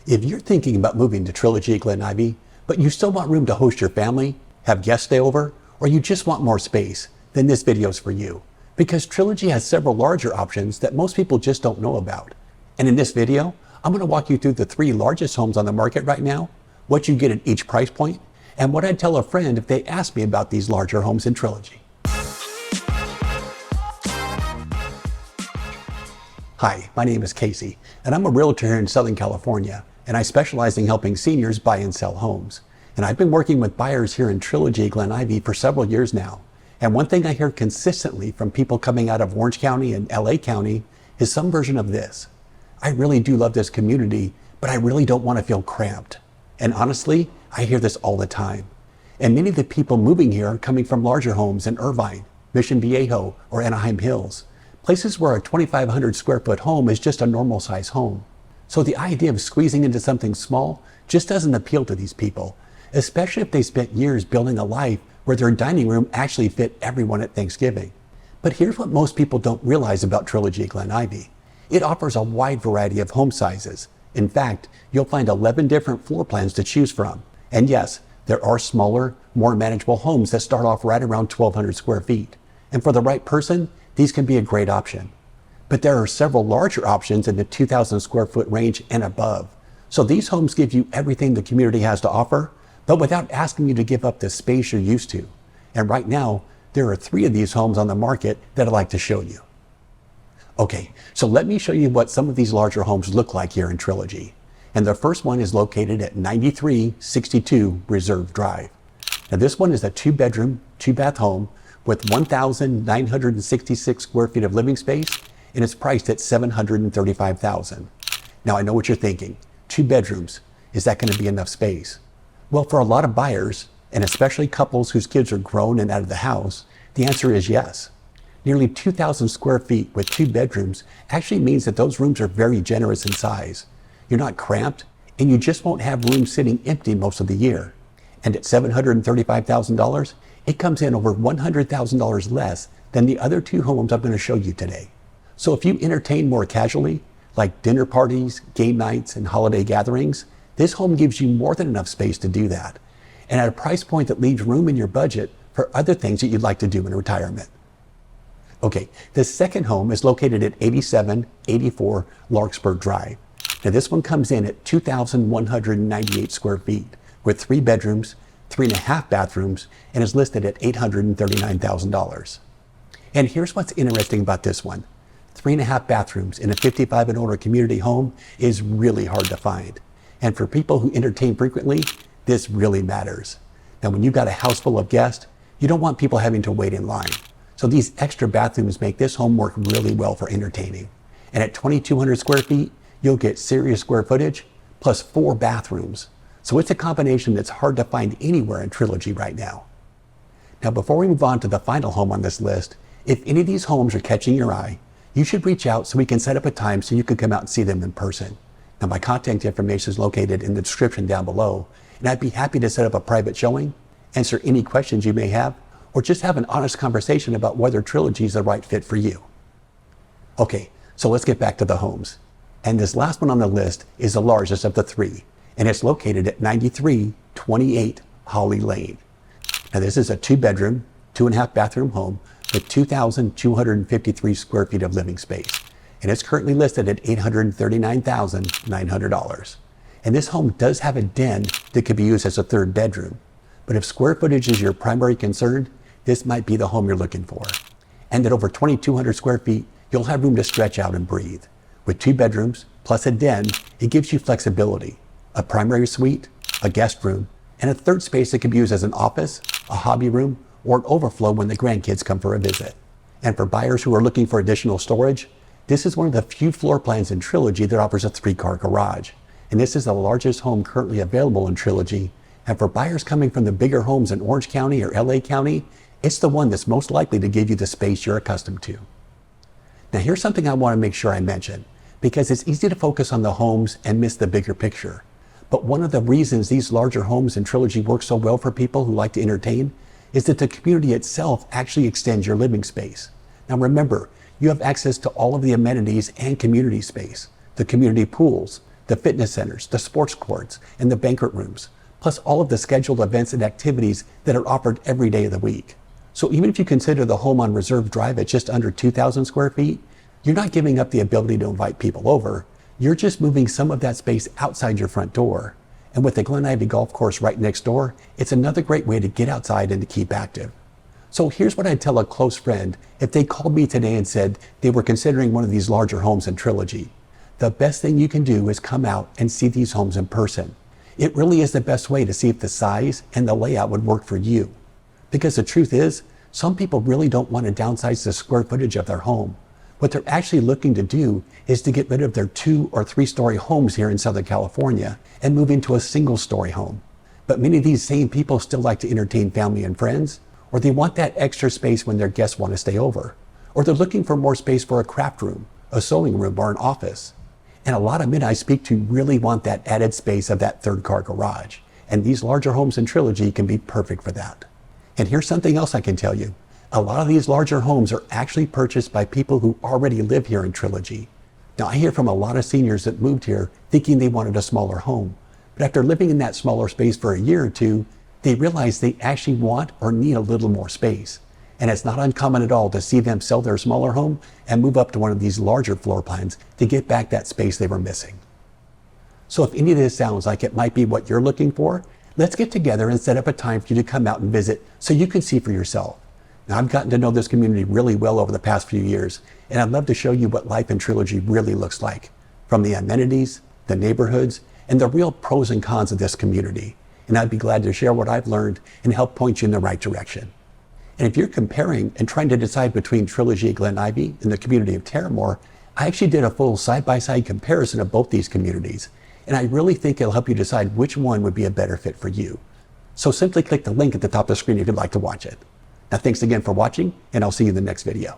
If you're thinking about moving to Trilogy at Glen Ivy, but you still want room to host your family, have guests stay over, or you just want more space, then this video is for you. Because Trilogy has several larger options that most people just don't know about. And in this video, I'm going to walk you through the 3 largest homes on the market right now, what you get at each price point, and what I'd tell a friend if they asked me about these larger homes in Trilogy. Hi, my name is Casey, and I'm a realtor here in Southern California, and I specialize in helping seniors buy and sell homes. And I've been working with buyers here in Trilogy Glen Ivy for several years now. And one thing I hear consistently from people coming out of Orange County and LA County is some version of this. I really do love this community, but I really don't want to feel cramped. And honestly, I hear this all the time. And many of the people moving here are coming from larger homes in Irvine, Mission Viejo, or Anaheim Hills. Places where a 2,500 square foot home is just a normal size home. So the idea of squeezing into something small just doesn't appeal to these people, especially if they spent years building a life where their dining room actually fit everyone at Thanksgiving. But here's what most people don't realize about Trilogy Glen Ivy. It offers a wide variety of home sizes. In fact, you'll find 11 different floor plans to choose from. And yes, there are smaller, more manageable homes that start off right around 1,200 square feet. And for the right person, these can be a great option. But there are several larger options in the 2,000 square foot range and above. So these homes give you everything the community has to offer, but without asking you to give up the space you're used to. And right now, there are 3 of these homes on the market that I'd like to show you. Okay, so let me show you what some of these larger homes look like here in Trilogy. And the first one is located at 9362 Reserve Drive. Now this one is a 2-bedroom, 2-bath home with 1,966 square feet of living space, and it's priced at $735,000. Now I know what you're thinking, 2 bedrooms, is that going to be enough space? Well, for a lot of buyers, and especially couples whose kids are grown and out of the house, the answer is yes. Nearly 2,000 square feet with 2 bedrooms actually means that those rooms are very generous in size. You're not cramped, and you just won't have rooms sitting empty most of the year. And at $735,000, it comes in over $100,000 less than the other 2 homes I'm going to show you today. So if you entertain more casually, like dinner parties, game nights, and holiday gatherings, this home gives you more than enough space to do that, and at a price point that leaves room in your budget for other things that you'd like to do in retirement. Okay, the second home is located at 8784 Larkspur Drive. Now this one comes in at 2,198 square feet with 3 bedrooms, 3.5 bathrooms, and is listed at $839,000. And here's what's interesting about this one. 3.5 bathrooms in a 55 and older community home is really hard to find. And for people who entertain frequently, this really matters. Now, when you've got a house full of guests, you don't want people having to wait in line. So these extra bathrooms make this home work really well for entertaining. And at 2,200 square feet, you'll get serious square footage plus 4 bathrooms. So it's a combination that's hard to find anywhere in Trilogy right now. Now, before we move on to the final home on this list, if any of these homes are catching your eye, you should reach out so we can set up a time so you can come out and see them in person. Now, my contact information is located in the description down below, and I'd be happy to set up a private showing, answer any questions you may have, or just have an honest conversation about whether Trilogy is the right fit for you. Okay, so let's get back to the homes. And this last one on the list is the largest of the 3, and it's located at 9328 Holly Lane. Now this is a 2-bedroom, 2.5 bathroom home with 2,253 square feet of living space. And it's currently listed at $839,900. And this home does have a den that could be used as a 3rd bedroom. But if square footage is your primary concern, this might be the home you're looking for. And at over 2,200 square feet, you'll have room to stretch out and breathe. With 2 bedrooms plus a den, it gives you flexibility, a primary suite, a guest room, and a 3rd space that can be used as an office, a hobby room, or an overflow when the grandkids come for a visit. And for buyers who are looking for additional storage, this is one of the few floor plans in Trilogy that offers a 3-car garage. And this is the largest home currently available in Trilogy. And for buyers coming from the bigger homes in Orange County or LA County, it's the one that's most likely to give you the space you're accustomed to. Now here's something I want to make sure I mention, because it's easy to focus on the homes and miss the bigger picture. But one of the reasons these larger homes in Trilogy work so well for people who like to entertain is that the community itself actually extends your living space. Now remember, you have access to all of the amenities and community space, the community pools, the fitness centers, the sports courts, and the banquet rooms, plus all of the scheduled events and activities that are offered every day of the week. So even if you consider the home on Reserve Drive at just under 2,000 square feet, you're not giving up the ability to invite people over. You're just moving some of that space outside your front door. And with the Glen Ivy golf course right next door, it's another great way to get outside and to keep active. So here's what I'd tell a close friend if they called me today and said they were considering one of these larger homes in Trilogy. The best thing you can do is come out and see these homes in person. It really is the best way to see if the size and the layout would work for you. Because the truth is, some people really don't want to downsize the square footage of their home. What they're actually looking to do is to get rid of their 2 or 3 story homes here in Southern California and move into a single story home. But many of these same people still like to entertain family and friends, or they want that extra space when their guests want to stay over, or they're looking for more space for a craft room, a sewing room, or an office. And a lot of men I speak to really want that added space of that 3rd car garage, and these larger homes in Trilogy can be perfect for that. And here's something else I can tell you. A lot of these larger homes are actually purchased by people who already live here in Trilogy. Now, I hear from a lot of seniors that moved here thinking they wanted a smaller home, but after living in that smaller space for a year or two, they realize they actually want or need a little more space. And it's not uncommon at all to see them sell their smaller home and move up to one of these larger floor plans to get back that space they were missing. So if any of this sounds like it might be what you're looking for, let's get together and set up a time for you to come out and visit so you can see for yourself. Now, I've gotten to know this community really well over the past few years, and I'd love to show you what life in Trilogy really looks like, from the amenities, the neighborhoods, and the real pros and cons of this community. And I'd be glad to share what I've learned and help point you in the right direction. And if you're comparing and trying to decide between Trilogy Glen Ivy and the community of Terramor, I actually did a full side-by-side comparison of both these communities, and I really think it'll help you decide which one would be a better fit for you. So simply click the link at the top of the screen if you'd like to watch it. Now, thanks again for watching, and I'll see you in the next video.